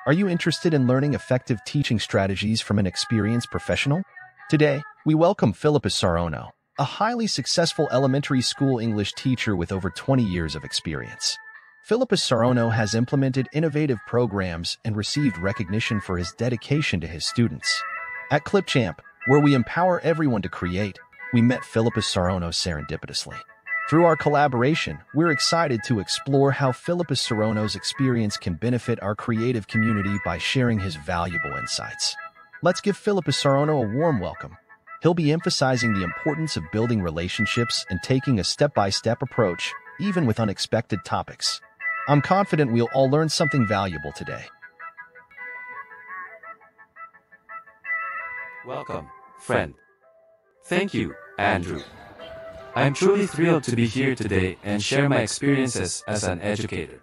Are you interested in learning effective teaching strategies from an experienced professional? Today, we welcome Philippus Sarono, a highly successful elementary school English teacher with over 20 years of experience. Philippus Sarono has implemented innovative programs and received recognition for his dedication to his students. At ClipChamp, where we empower everyone to create, we met Philippus Sarono serendipitously. Through our collaboration, we're excited to explore how Philippus Sarono's experience can benefit our creative community by sharing his valuable insights. Let's give Philippus Sarono a warm welcome. He'll be emphasizing the importance of building relationships and taking a step-by-step approach, even with unexpected topics. I'm confident we'll all learn something valuable today. Welcome, friend. Thank you, Andrew. I am truly thrilled to be here today and share my experiences as an educator.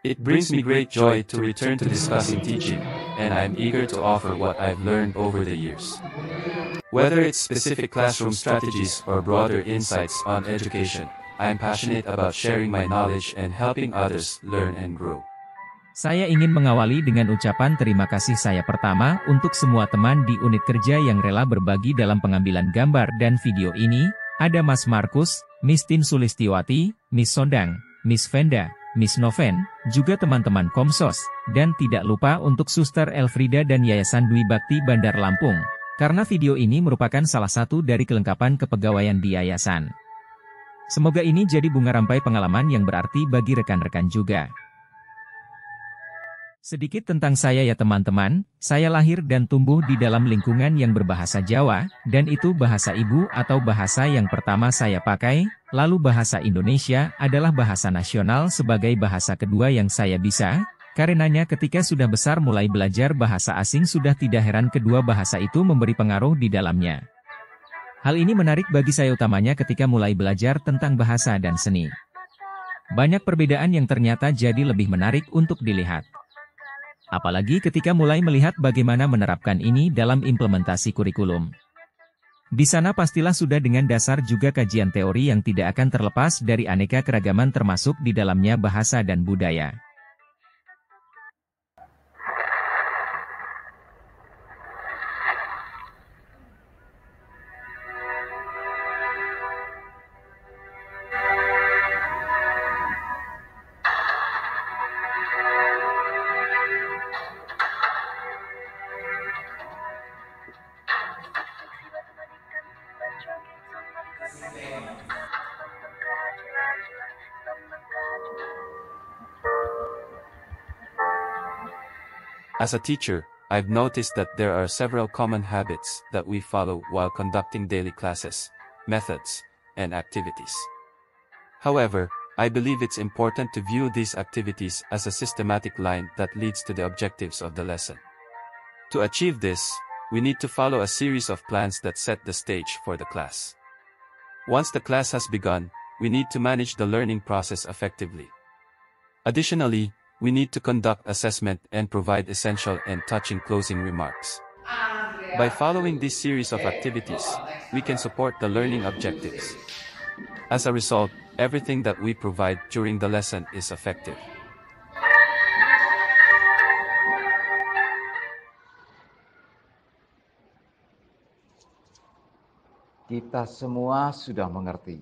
It brings me great joy to return to discussing teaching, and I am eager to offer what I've learned over the years. Whether it's specific classroom strategies or broader insights on education, I am passionate about sharing my knowledge and helping others learn and grow. Saya ingin mengawali dengan ucapan terima kasih saya pertama untuk semua teman di unit kerja yang rela berbagi dalam pengambilan gambar dan video ini. Ada Mas Markus, Miss Tin Sulistiwati, Miss Sondang, Miss Venda, Miss Noven, juga teman-teman Komsos, dan tidak lupa untuk Suster Elfrida dan Yayasan Dwi Bakti Bandar Lampung, karena video ini merupakan salah satu dari kelengkapan kepegawaian di yayasan. Semoga ini jadi bunga rampai pengalaman yang berarti bagi rekan-rekan juga. Sedikit tentang saya ya teman-teman, saya lahir dan tumbuh di dalam lingkungan yang berbahasa Jawa, dan itu bahasa ibu atau bahasa yang pertama saya pakai, lalu bahasa Indonesia adalah bahasa nasional sebagai bahasa kedua yang saya bisa, karenanya ketika sudah besar mulai belajar bahasa asing sudah tidak heran kedua bahasa itu memberi pengaruh di dalamnya. Hal ini menarik bagi saya utamanya ketika mulai belajar tentang bahasa dan seni. Banyak perbedaan yang ternyata jadi lebih menarik untuk dilihat. Apalagi ketika mulai melihat bagaimana menerapkan ini dalam implementasi kurikulum. Di sana pastilah sudah dengan dasar juga kajian teori yang tidak akan terlepas dari aneka keragaman termasuk di dalamnya bahasa dan budaya. As a teacher, I've noticed that there are several common habits that we follow while conducting daily classes, methods, and activities. However, I believe it's important to view these activities as a systematic line that leads to the objectives of the lesson. To achieve this, we need to follow a series of plans that set the stage for the class. Once the class has begun, we need to manage the learning process effectively. Additionally, we need to conduct assessment and provide essential and touching closing remarks. By following this series of activities, we can support the learning objectives. As a result, everything that we provide during the lesson is effective. Kita semua sudah mengerti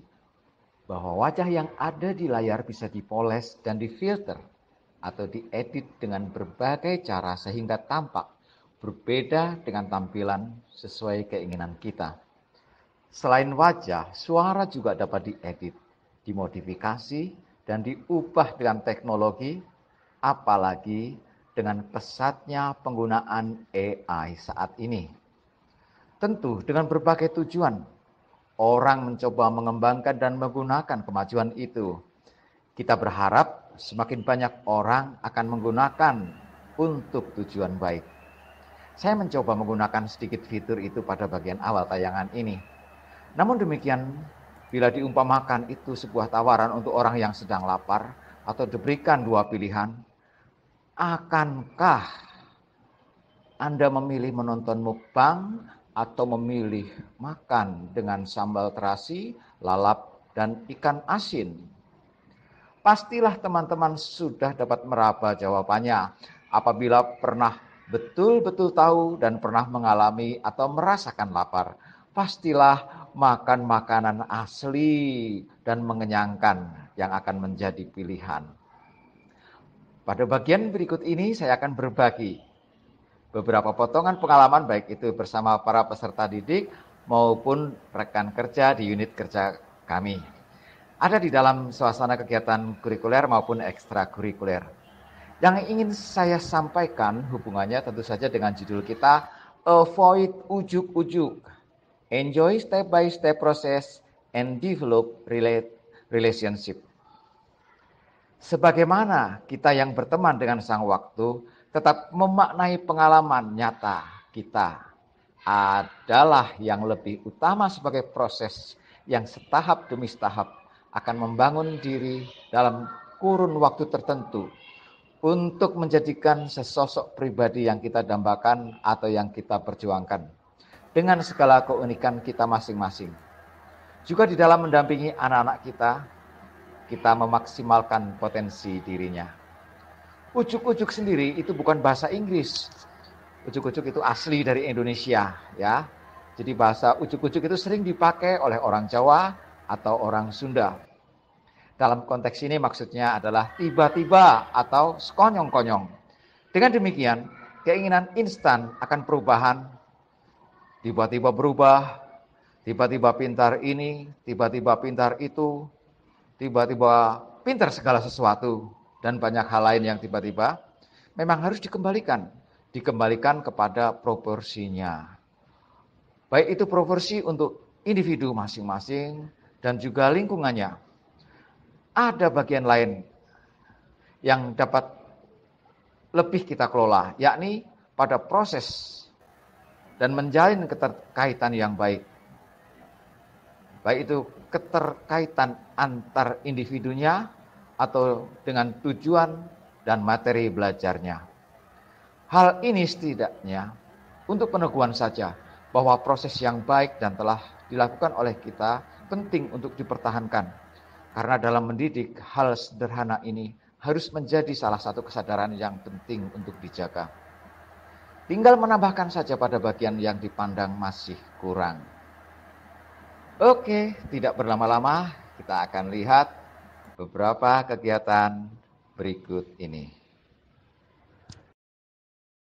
bahwa wajah yang ada di layar bisa dipoles dan difilter atau diedit dengan berbagai cara sehingga tampak berbeda dengan tampilan sesuai keinginan kita. Selain wajah, suara juga dapat diedit, dimodifikasi, dan diubah dengan teknologi, apalagi dengan pesatnya penggunaan AI saat ini. Tentu dengan berbagai tujuan, orang mencoba mengembangkan dan menggunakan kemajuan itu. Kita berharap semakin banyak orang akan menggunakan untuk tujuan baik. Saya mencoba menggunakan sedikit fitur itu pada bagian awal tayangan ini. Namun demikian, bila diumpamakan itu sebuah tawaran untuk orang yang sedang lapar atau diberikan dua pilihan, akankah Anda memilih menonton mukbang atau memilih makan dengan sambal terasi, lalap, dan ikan asin? Pastilah teman-teman sudah dapat meraba jawabannya. Apabila pernah betul-betul tahu dan pernah mengalami atau merasakan lapar, pastilah makan makanan asli dan mengenyangkan yang akan menjadi pilihan. Pada bagian berikut ini saya akan berbagi beberapa potongan pengalaman baik itu bersama para peserta didik maupun rekan kerja di unit kerja kami. Ada di dalam suasana kegiatan kurikuler maupun ekstrakurikuler. Yang ingin saya sampaikan hubungannya tentu saja dengan judul kita, Avoid Ujuk-Ujuk, Enjoy Step-by-Step Process and Develop Relationship. Sebagaimana kita yang berteman dengan sang waktu, tetap memaknai pengalaman nyata kita adalah yang lebih utama sebagai proses yang setahap demi setahap akan membangun diri dalam kurun waktu tertentu untuk menjadikan sesosok pribadi yang kita dambakan atau yang kita perjuangkan dengan segala keunikan kita masing-masing. Juga di dalam mendampingi anak-anak kita memaksimalkan potensi dirinya. Ujuk-ujuk sendiri itu bukan bahasa Inggris. Ujuk-ujuk itu asli dari Indonesia, ya. Jadi bahasa ujuk-ujuk itu sering dipakai oleh orang Jawa atau orang Sunda. Dalam konteks ini maksudnya adalah tiba-tiba atau sekonyong-konyong. Dengan demikian, keinginan instan akan perubahan, tiba-tiba berubah, tiba-tiba pintar ini, tiba-tiba pintar itu, tiba-tiba pintar segala sesuatu, dan banyak hal lain yang tiba-tiba, memang harus dikembalikan kepada proporsinya. Baik itu proporsi untuk individu masing-masing dan juga lingkungannya. Ada bagian lain yang dapat lebih kita kelola, yakni pada proses dan menjalin keterkaitan yang baik. Baik itu keterkaitan antar individunya atau dengan tujuan dan materi belajarnya. Hal ini setidaknya untuk peneguhan saja bahwa proses yang baik dan telah dilakukan oleh kita penting untuk dipertahankan. Karena dalam mendidik, hal sederhana ini harus menjadi salah satu kesadaran yang penting untuk dijaga. Tinggal menambahkan saja pada bagian yang dipandang masih kurang. Oke, tidak berlama-lama, kita akan lihat beberapa kegiatan berikut ini.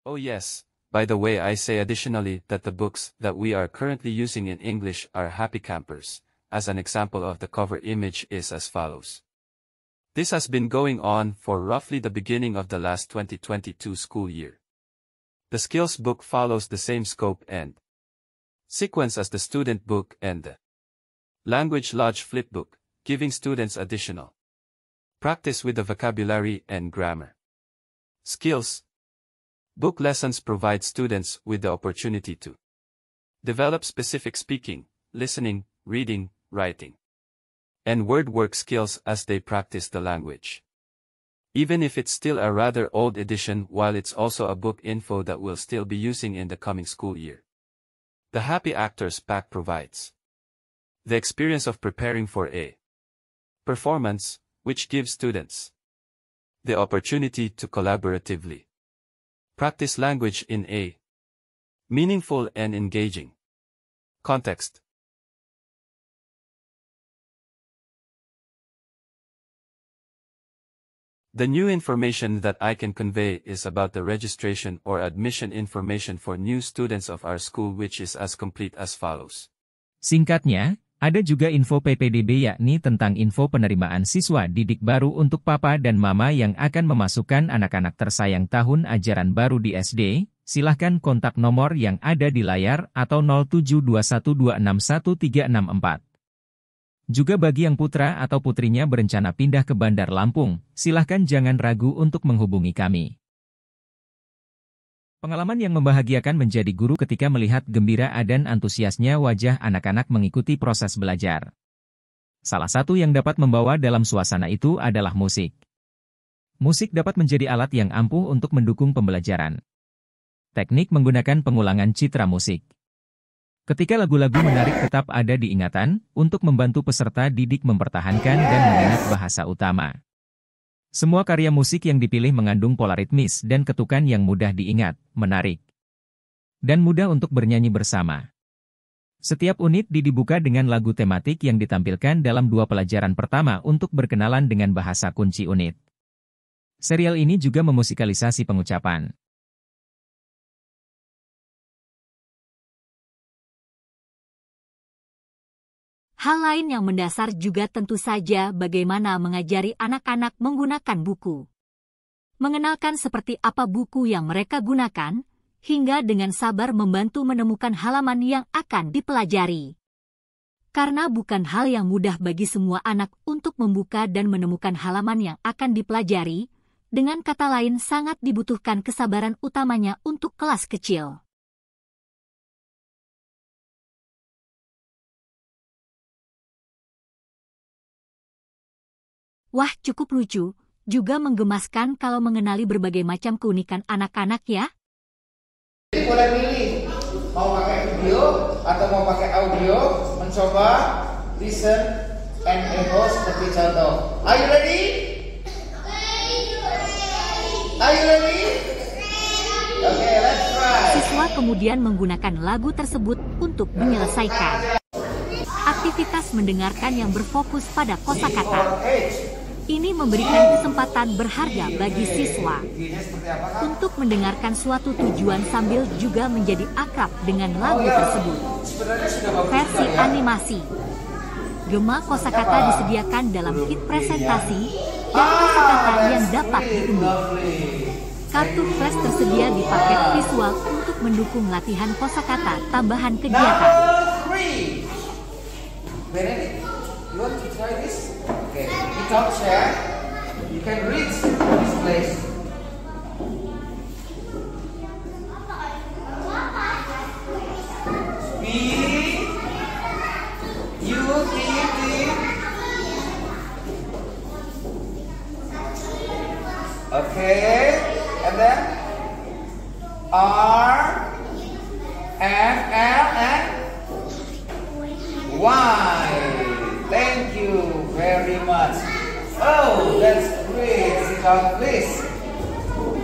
Oh yes, by the way, I say additionally that the books that we are currently using in English are Happy Campers. As an example of the cover image is as follows. This has been going on for roughly the beginning of the last 2022 school year. The skills book follows the same scope and sequence as the student book and the Language Lodge flipbook, giving students additional practice with the vocabulary and grammar. Skills book lessons provide students with the opportunity to develop specific speaking, listening, reading, writing, and word work skills as they practice the language. Even if it's still a rather old edition, while it's also a book info that we'll still be using in the coming school year. The Happy Actors Pack provides the experience of preparing for a performance, which gives students the opportunity to collaboratively practice language in a meaningful and engaging context. The new information that I can convey is about the registration or admission information for new students of our school, which is as complete as follows. Singkatnya, ada juga info PPDB, yakni tentang info penerimaan siswa didik baru untuk papa dan mama yang akan memasukkan anak-anak tersayang tahun ajaran baru di SD. Silahkan kontak nomor yang ada di layar atau 0721261364. Juga bagi yang putra atau putrinya berencana pindah ke Bandar Lampung, silahkan jangan ragu untuk menghubungi kami. Pengalaman yang membahagiakan menjadi guru ketika melihat gembira dan antusiasnya wajah anak-anak mengikuti proses belajar. Salah satu yang dapat membawa dalam suasana itu adalah musik. Musik dapat menjadi alat yang ampuh untuk mendukung pembelajaran. Teknik menggunakan pengulangan citra musik. Ketika lagu-lagu menarik tetap ada di ingatan, untuk membantu peserta didik mempertahankan dan mengingat bahasa utama. Semua karya musik yang dipilih mengandung pola ritmis dan ketukan yang mudah diingat, menarik, dan mudah untuk bernyanyi bersama. Setiap unit dibuka dengan lagu tematik yang ditampilkan dalam 2 pelajaran pertama untuk berkenalan dengan bahasa kunci unit. Serial ini juga memusikalisasi pengucapan. Hal lain yang mendasar juga tentu saja bagaimana mengajari anak-anak menggunakan buku. Mengenalkan seperti apa buku yang mereka gunakan, hingga dengan sabar membantu menemukan halaman yang akan dipelajari. Karena bukan hal yang mudah bagi semua anak untuk membuka dan menemukan halaman yang akan dipelajari, dengan kata lain sangat dibutuhkan kesabaran utamanya untuk kelas kecil. Wah, cukup lucu, juga menggemaskan kalau mengenali berbagai macam keunikan anak-anak ya. Jadi boleh pilih, mau pakai video atau mau pakai audio, mencoba, listen, and echo seperti contoh. Are you ready? Are you ready? Okay, let's try. Siswa kemudian menggunakan lagu tersebut untuk menyelesaikan aktivitas mendengarkan yang berfokus pada kosakata. Ini memberikan kesempatan berharga bagi siswa untuk mendengarkan suatu tujuan sambil juga menjadi akrab dengan lagu tersebut. Versi animasi. Gema kosakata disediakan dalam kit presentasi dan kosakata yang dapat diunduh. Kartu flash tersedia di paket visual untuk mendukung latihan kosakata tambahan kegiatan. Benedict, you want to try this? Okay, you top share. You can reach this place. B, U, T, T. Okay, and then R, F, L, and Y. Thank you very much. Oh, that's great. Sit down, please.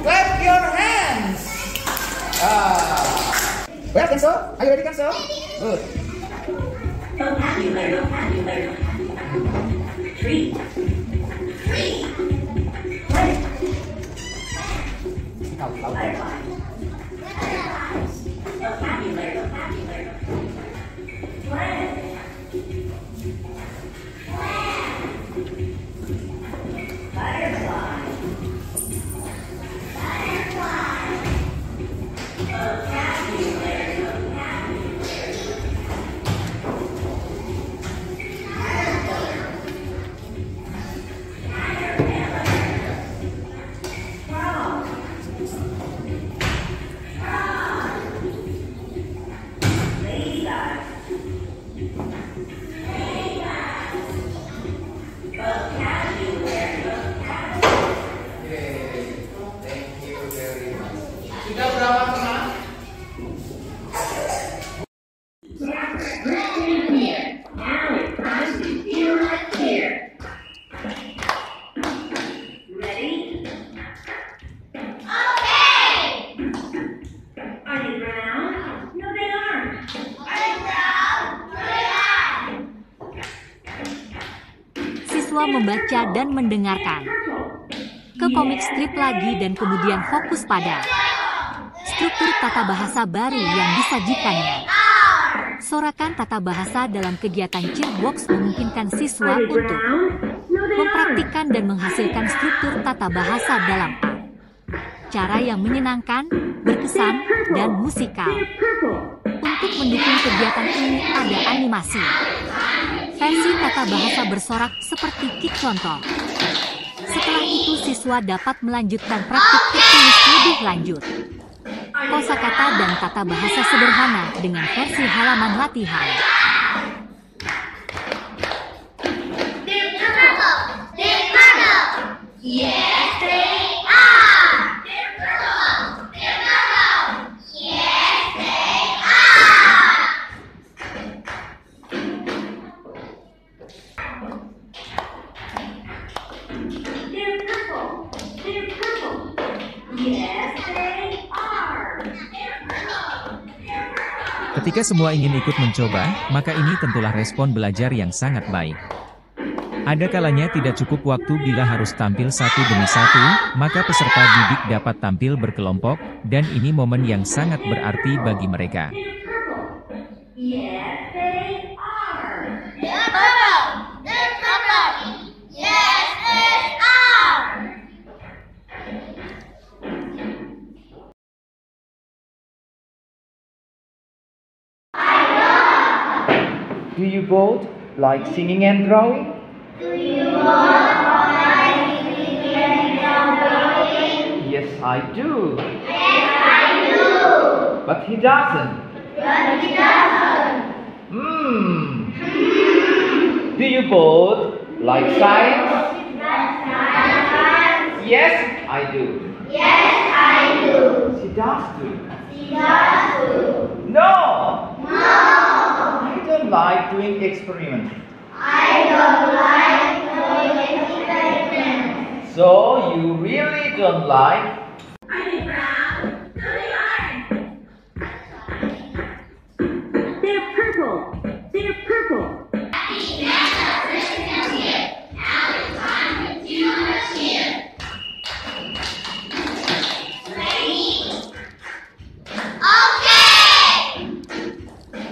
Clap your hands. Well, Kenzo, are you ready, Kenzo? Good. Vocabulary. Tree. Play. Butterfly. Vocabulary. Play. Sudah berapa teman? Siswa membaca dan mendengarkan ke komik strip lagi dan kemudian fokus pada struktur tata bahasa baru yang disajikannya. Sorakan tata bahasa dalam kegiatan Cheerbox memungkinkan siswa untuk mempraktikkan dan menghasilkan struktur tata bahasa dalam cara yang menyenangkan, berkesan, dan musikal. Untuk mendukung kegiatan ini ada animasi. Versi tata bahasa bersorak seperti kit contoh. Setelah itu siswa dapat melanjutkan praktik tertulis lebih lanjut. Kosakata dan tata bahasa sederhana dengan versi halaman latihan. Yes, they are. They're purple. They're purple. Yes, they are. They're purple. Ketika semua ingin ikut mencoba, maka ini tentulah respon belajar yang sangat baik. Ada kalanya tidak cukup waktu bila harus tampil satu demi satu, maka peserta didik dapat tampil berkelompok, dan ini momen yang sangat berarti bagi mereka. Yes, they are. They're purple. They're purple. Yes, they are. Do you both like singing and drawing? Do you both like singing and drawing? Yes, I do. Yes, I do. But he doesn't. But he doesn't. Do you both like science? Yes, I do. Yes, I do. She does too. She does too. No! No, I don't like doing experiments. I don't like doing experiments. So you really don't like? Charlie Brown, Charlie Orange. They're purple. They're purple.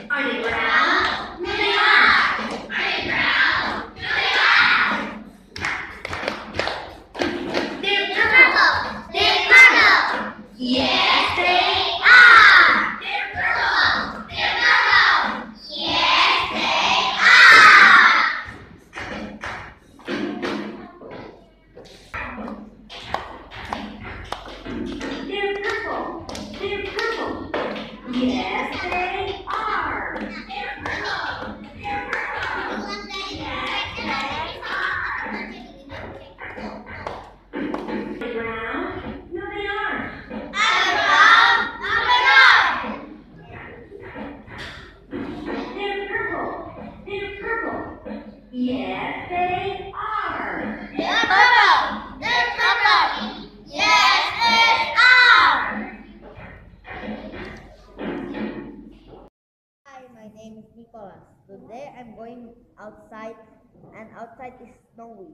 Are they brown? No, they aren't. Are they brown? No, they aren't. They're purple. They're purple. Yes, they are. They're purple. They're purple. Yes, they are. They're purple. They're purple. Yes, they are. They're purple. They're purple. Yes, they are. Brown? No, they aren't. Brown? No, they aren't. They're purple. They're purple. Yes, they are. They're purple. They're purple. Yes, they are. Hi, my name is Nicholas. Today I'm going outside and outside is snowy.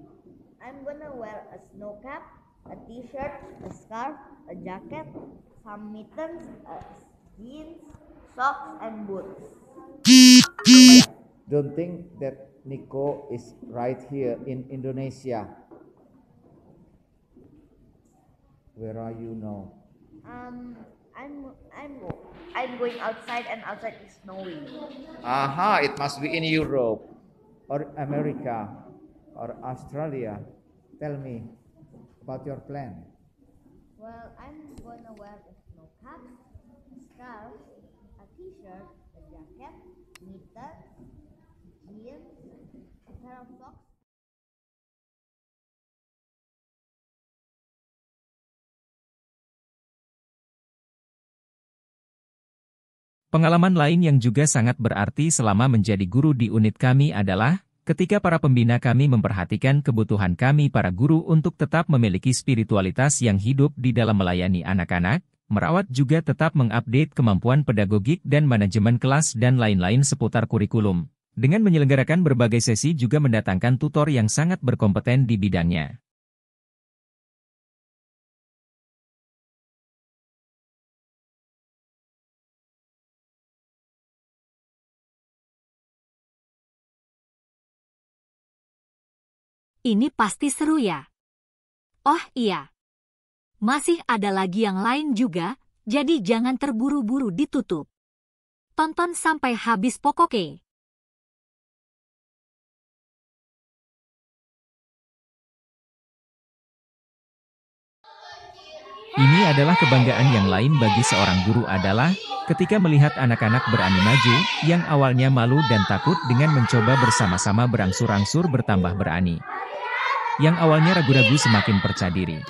I'm gonna wear a snow cap, a t-shirt, a scarf, a jacket, some mittens, jeans, socks and boots. Don't think that Nico is right here in Indonesia. Where are you now? I'm going outside and outside is snowy. Aha, it must be in Europe or America or Australia. Tell me about your plan. Well, I'm gonna wear a snow cap, a scarf, a t-shirt, a jacket, mittens, jeans, a pair of socks. Pengalaman lain yang juga sangat berarti selama menjadi guru di unit kami adalah ketika para pembina kami memperhatikan kebutuhan kami para guru untuk tetap memiliki spiritualitas yang hidup di dalam melayani anak-anak, merawat juga tetap mengupdate kemampuan pedagogik dan manajemen kelas dan lain-lain seputar kurikulum. Dengan menyelenggarakan berbagai sesi juga mendatangkan tutor yang sangat berkompeten di bidangnya. Ini pasti seru ya? Oh iya. Masih ada lagi yang lain juga, jadi jangan terburu-buru ditutup. Tonton sampai habis pokoknya. Ini adalah kebanggaan yang lain bagi seorang guru adalah ketika melihat anak-anak berani maju, yang awalnya malu dan takut dengan mencoba bersama-sama berangsur-angsur bertambah berani. Yang awalnya ragu-ragu semakin percaya diri.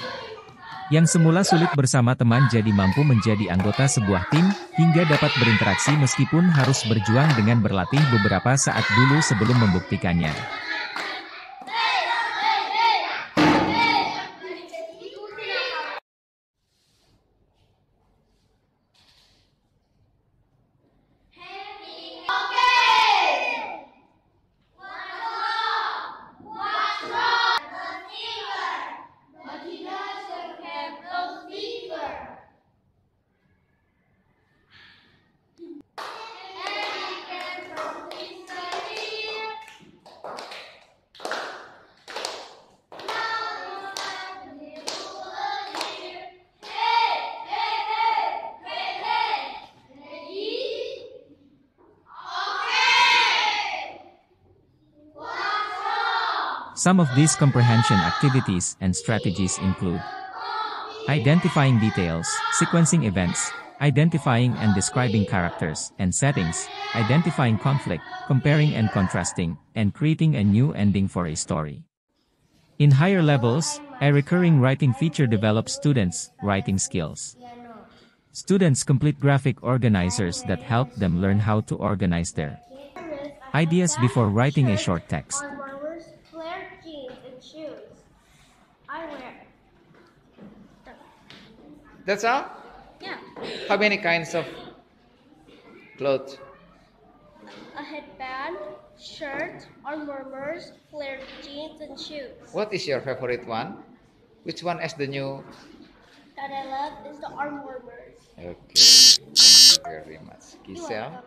Yang semula sulit bersama teman jadi mampu menjadi anggota sebuah tim, hingga dapat berinteraksi meskipun harus berjuang dengan berlatih beberapa saat dulu sebelum membuktikannya. Hey Some of these comprehension activities and strategies include identifying details, sequencing events, identifying and describing characters and settings, identifying conflict, comparing and contrasting, and creating a new ending for a story. In higher levels, a recurring writing feature develops students' writing skills. Students complete graphic organizers that help them learn how to organize their ideas before writing a short text. Flared jeans and shoes. I wear. That's all? Yeah. How many kinds of clothes? A headband, shirt, armors, flared jeans and shoes. What is your favorite one? Which one is the new? That I love is the armors. Okay, thank you very much. Giselle?